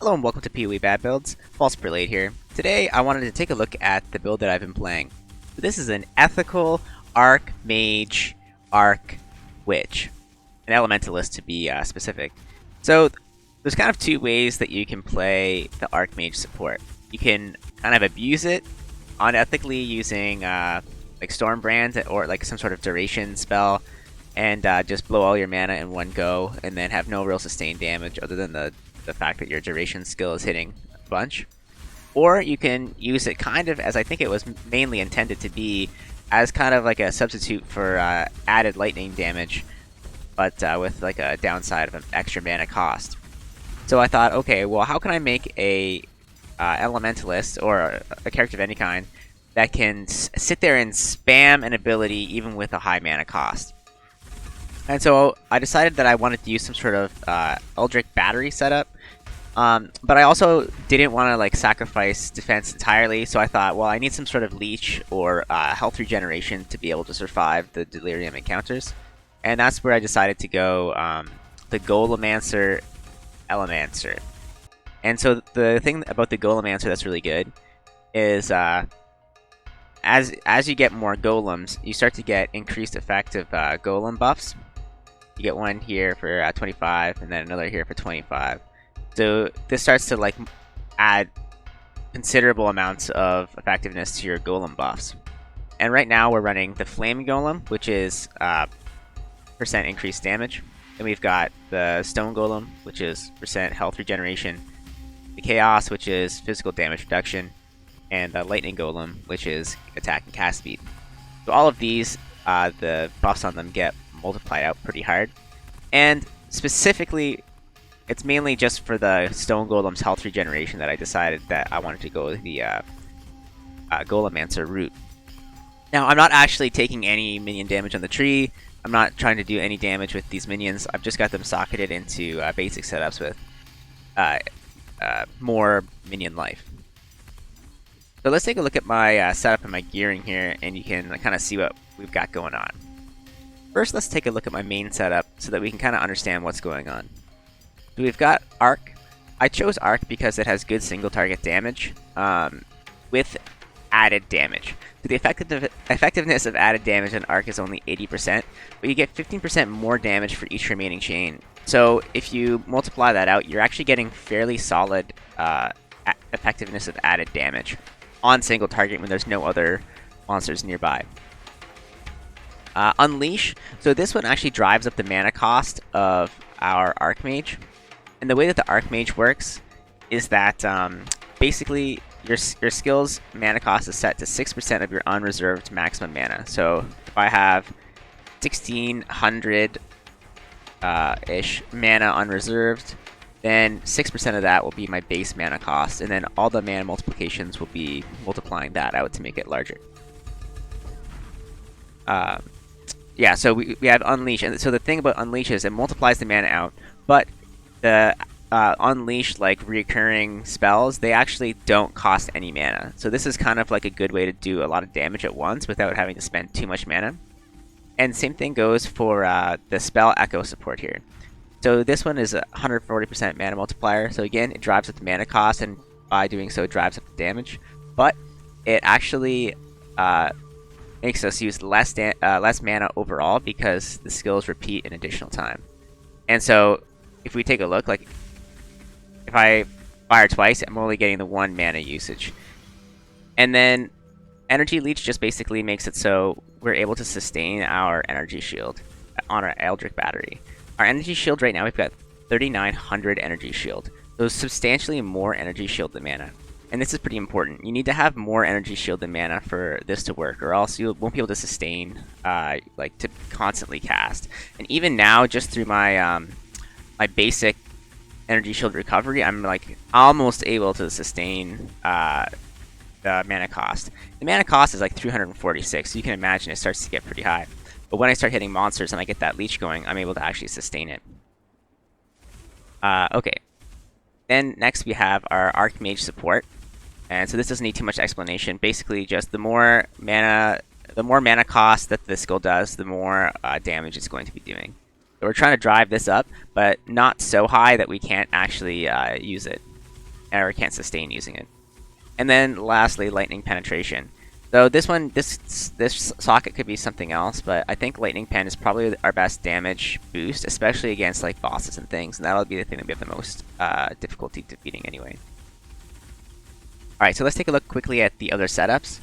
Hello and welcome to PoE Bad Builds. False Prelate here. Today I wanted to take a look at the build that I've been playing. This is an Ethical ARCmage Archwitch, an Elementalist to be specific. So there's kind of two ways that you can play the Archmage support. You can kind of abuse it unethically using like Stormbrand or like some sort of duration spell and just blow all your mana in one go and then have no real sustained damage other than the fact that your duration skill is hitting a bunch. Or you can use it kind of as I think it was mainly intended to be, as kind of like a substitute for added lightning damage, but with like a downside of an extra mana cost. So I thought, okay, well, how can I make a Elementalist or a character of any kind that can sit there and spam an ability even with a high mana cost? And so I decided that I wanted to use some sort of Eldritch Battery setup, but I also didn't want to like sacrifice defense entirely. So I thought, well, I need some sort of leech or health regeneration to be able to survive the delirium encounters, and that's where I decided to go the Golemancer Elemancer. And so the thing about the Golemancer that's really good is as you get more golems, you start to get increased effective golem buffs. You get one here for 25, and then another here for 25. So this starts to like add considerable amounts of effectiveness to your golem buffs. And right now we're running the Flame Golem, which is percent increased damage. Then we've got the Stone Golem, which is percent health regeneration. The Chaos, which is physical damage reduction. And the Lightning Golem, which is attack and cast speed. So all of these, the buffs on them get multiplied out pretty hard. And specifically, it's mainly just for the Stone Golem's health regeneration that I decided that I wanted to go with the Golemancer route. Now, I'm not actually taking any minion damage on the tree. I'm not trying to do any damage with these minions. I've just got them socketed into basic setups with more minion life. So let's take a look at my setup and my gearing here, and you can kind of see what we've got going on. First, let's take a look at my main setup so that we can kind of understand what's going on. So we've got Arc. I chose Arc because it has good single target damage with added damage. So the effectiveness of added damage in Arc is only 80%, but you get 15% more damage for each remaining chain. So if you multiply that out, you're actually getting fairly solid effectiveness of added damage on single target when there's no other monsters nearby. Unleash. So this one actually drives up the mana cost of our Archmage. And the way that the Archmage works is that basically your skill's mana cost is set to 6% of your unreserved maximum mana. So if I have 1600-ish mana unreserved, then 6% of that will be my base mana cost, and then all the mana multiplications will be multiplying that out to make it larger. Yeah, so we have Unleash, and so the thing about Unleash is it multiplies the mana out, but the Unleash, like, reoccurring spells, they actually don't cost any mana. So this is kind of like a good way to do a lot of damage at once without having to spend too much mana. And same thing goes for the Spell Echo support here. So this one is a 140% mana multiplier, so again, it drives up the mana cost, and by doing so, it drives up the damage. But it actually makes us use less mana overall because the skills repeat an additional time. And so if we take a look, like if I fire twice, I'm only getting the 1 mana usage. And then Energy Leech just basically makes it so we're able to sustain our energy shield on our Eldritch Battery. Our energy shield right now, we've got 3900 energy shield. So substantially more energy shield than mana. And this is pretty important. You need to have more energy shield than mana for this to work, or else you won't be able to sustain, like, to constantly cast. And even now, just through my my basic energy shield recovery, I'm like almost able to sustain the mana cost. The mana cost is like 346, so you can imagine it starts to get pretty high. But when I start hitting monsters and I get that leech going, I'm able to actually sustain it. Okay. Then next we have our Archmage support. And so this doesn't need too much explanation. Basically, just the more mana cost that the skill does, the more damage it's going to be doing. So we're trying to drive this up, but not so high that we can't actually use it. or can't sustain using it. And then lastly, lightning penetration. So this one, this socket could be something else, but I think lightning pen is probably our best damage boost, especially against like bosses and things, and that'll be the thing that we have the most difficulty defeating anyway. Alright, so let's take a look quickly at the other setups.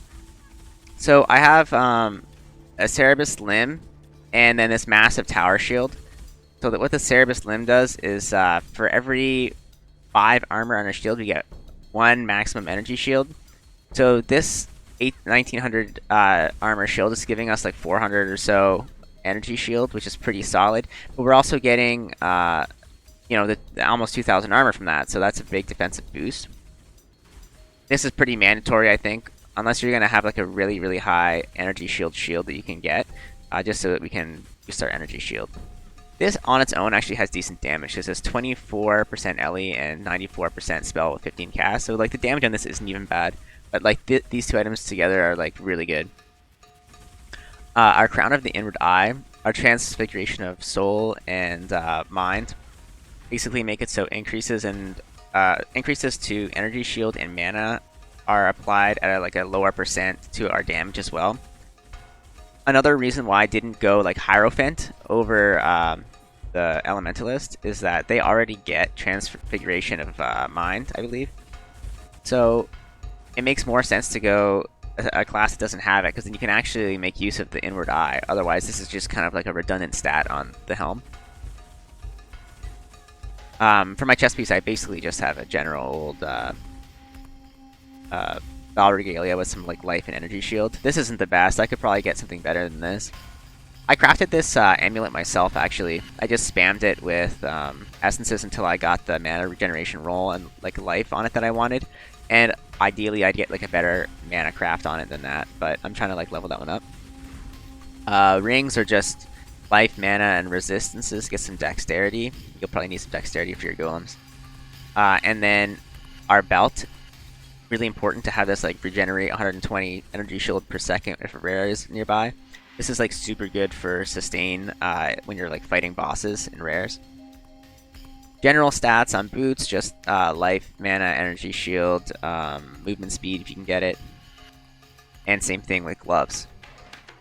So I have a Cerebus Limb, and then this massive tower shield. So that what the Cerebus Limb does is for every 5 armor on a shield, we get 1 maximum energy shield. So this 1900 armor shield is giving us like 400 or so energy shield, which is pretty solid. But we're also getting, you know, the almost 2000 armor from that, so that's a big defensive boost. This is pretty mandatory, I think, unless you're going to have like a really, really high energy shield that you can get, just so that we can boost our energy shield. This on its own actually has decent damage. This is 24% LE and 94% spell with 15 cast, so like the damage on this isn't even bad. But like these two items together are like really good. Our Crown of the Inward Eye, our Transfiguration of Soul and Mind, basically make it so increases to energy shield and mana are applied at like a lower percent to our damage as well. Another reason why I didn't go like Hierophant over the Elementalist is that they already get Transfiguration of Mind, I believe. So it makes more sense to go a class that doesn't have it, because then you can actually make use of the Inward Eye. Otherwise, this is just kind of like a redundant stat on the helm. For my chest piece, I basically just have a general old Battle Regalia with some like life and energy shield. This isn't the best. I could probably get something better than this. I crafted this amulet myself, actually. I just spammed it with essences until I got the mana regeneration roll and like life on it that I wanted. And ideally, I'd get like a better mana craft on it than that, but I'm trying to like level that one up. Rings are just life, mana, and resistances. Get some dexterity. You'll probably need some dexterity for your golems. And then our belt. Really important to have this like regenerate 120 energy shield per second if a rare is nearby. This is like super good for sustain when you're like fighting bosses and rares. General stats on boots, just life, mana, energy shield, movement speed if you can get it. And same thing with gloves.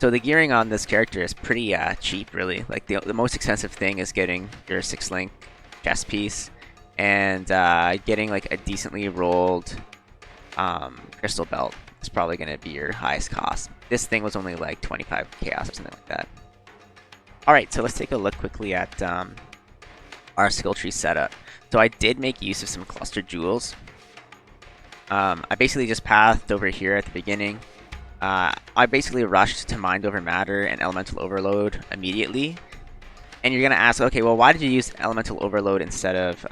So the gearing on this character is pretty cheap, really. Like the most expensive thing is getting your 6-link chest piece and getting like a decently rolled crystal belt is probably going to be your highest cost. This thing was only like 25 chaos or something like that. Alright, so let's take a look quickly at our skill tree setup. So I did make use of some cluster jewels. I basically just pathed over here at the beginning. I basically rushed to Mind Over Matter and Elemental Overload immediately. And you're going to ask, okay, well, why did you use Elemental Overload instead of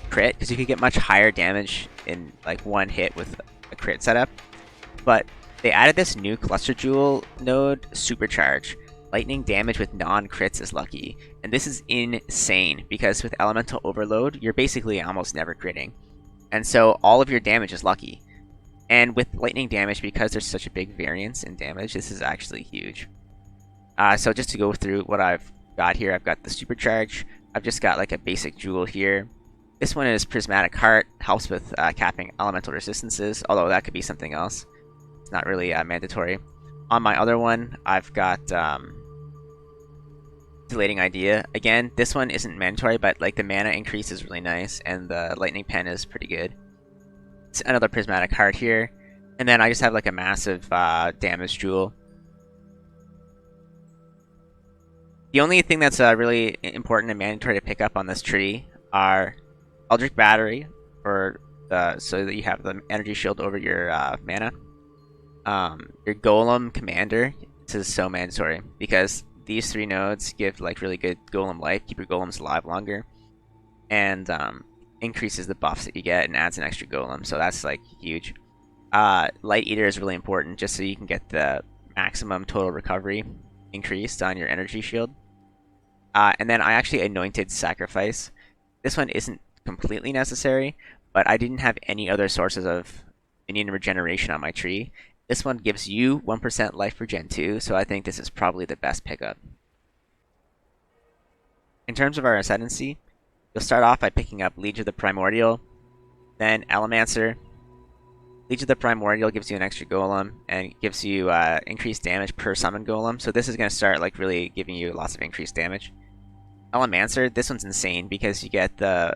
crit? Because you could get much higher damage in like one hit with a crit setup. But they added this new cluster jewel node, Supercharge. Lightning damage with non-crits is lucky. And this is insane, because with Elemental Overload, you're basically almost never critting. And so all of your damage is lucky. And with lightning damage, because there's such a big variance in damage, this is actually huge. So just to go through what I've got here, I've got the Supercharge. I've just got like a basic jewel here. This one is Prismatic Heart, helps with capping elemental resistances, although that could be something else. It's not really mandatory. On my other one, I've got Dilating Idea. Again, this one isn't mandatory, but like the mana increase is really nice, and the Lightning Pen is pretty good. It's another Prismatic Heart here. And then I just have like a massive damage jewel. The only thing that's really important and mandatory to pick up on this tree are Eldritch Battery, for so that you have the energy shield over your mana. Your Golem Commander, this is so mandatory, because these 3 nodes give like really good golem life, keep your golems alive longer, and increases the buffs that you get and adds an extra golem, so that's like huge. Light Eater is really important, just so you can get the maximum total recovery increased on your energy shield. And then I actually anointed Sacrifice. This one isn't completely necessary, but I didn't have any other sources of minion regeneration on my tree. This one gives you 1% life regen too, so I think this is probably the best pickup. In terms of our ascendancy, you'll start off by picking up Liege of the Primordial. Then Elemancer. Leech of the Primordial gives you an extra golem and gives you increased damage per summon golem. So this is going to start like really giving you lots of increased damage. Elemancer, this one's insane because you get the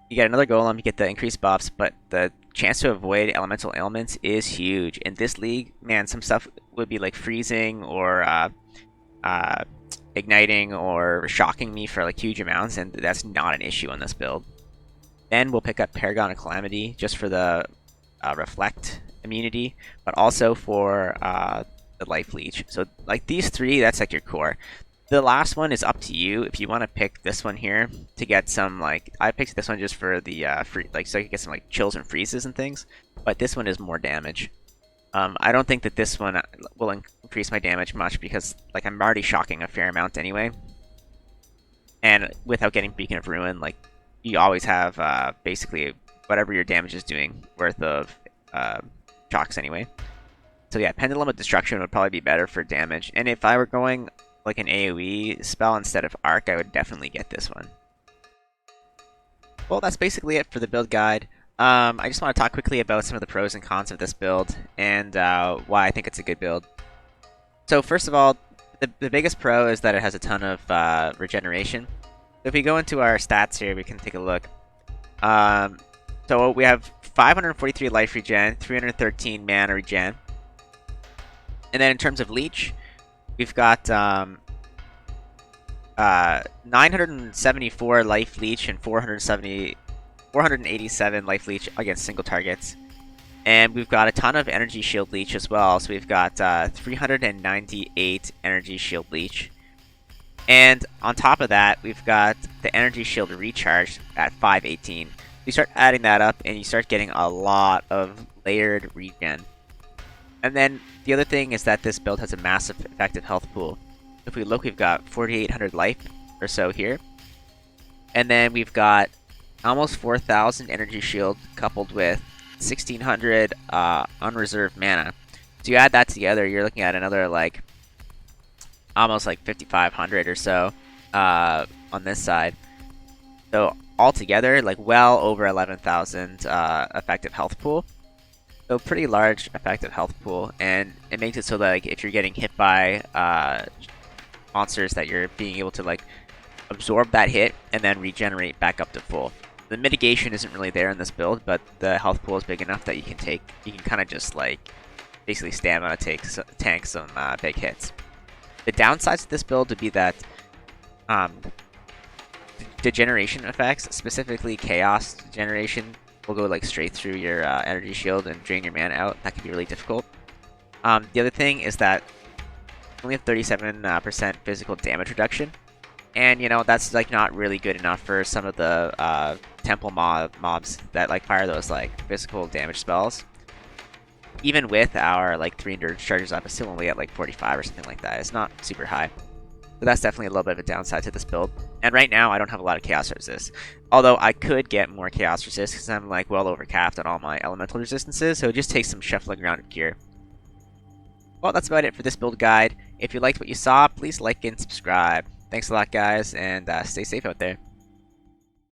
you get another golem, you get the increased buffs, but the chance to avoid elemental ailments is huge. In this league, man, some stuff would be like freezing or igniting or shocking me for like huge amounts, and that's not an issue on this build. Then we'll pick up Paragon of Calamity just for the reflect immunity, but also for the life leech. So like these three, that's like your core. The last one is up to you. If you want to pick this one here to get some, like, I picked this one just for the free, like, so I could get some like chills and freezes and things. But this one is more damage. I don't think that this one will increase my damage much because like I'm already shocking a fair amount anyway. And without getting Beacon of Ruin, like you always have basically whatever your damage is doing worth of shocks anyway. So yeah, Pendulum of Destruction would probably be better for damage. And if I were going like an AoE spell instead of Arc, I would definitely get this one. Well, that's basically it for the build guide. I just want to talk quickly about some of the pros and cons of this build and why I think it's a good build. So first of all, the biggest pro is that it has a ton of regeneration. So if we go into our stats here, we can take a look. So we have 543 life regen, 313 mana regen. And then in terms of leech, we've got 974 life leech and 487 life leech against single targets. And we've got a ton of energy shield leech as well. So we've got 398 energy shield leech. And on top of that, we've got the energy shield recharge at 518. You start adding that up and you start getting a lot of layered regen. And then the other thing is that this build has a massive effective health pool. If we look, we've got 4,800 life or so here. And then we've got almost 4,000 energy shield coupled with 1,600 unreserved mana. So you add that together, you're looking at another like almost like 5,500 or so on this side. So altogether, like well over 11,000 effective health pool. So pretty large effective health pool, and it makes it so that like if you're getting hit by monsters, that you're being able to like absorb that hit and then regenerate back up to full. The mitigation isn't really there in this build, but the health pool is big enough that you can kind of just like basically stamina tank some big hits. The downsides to this build would be that degeneration effects, specifically chaos degeneration, will go like straight through your energy shield and drain your mana out. That can be really difficult. The other thing is that only have 37% physical damage reduction, and you know that's like not really good enough for some of the temple mobs that like fire those like physical damage spells. Even with our like 300 charges up, it's still only at like 45 or something like that. It's not super high. So that's definitely a little bit of a downside to this build. And right now, I don't have a lot of Chaos Resist. Although I could get more Chaos Resist because I'm like well over capped on all my Elemental resistances. So it just takes some shuffling around gear. Well, that's about it for this build guide. If you liked what you saw, please like and subscribe. Thanks a lot, guys, and stay safe out there.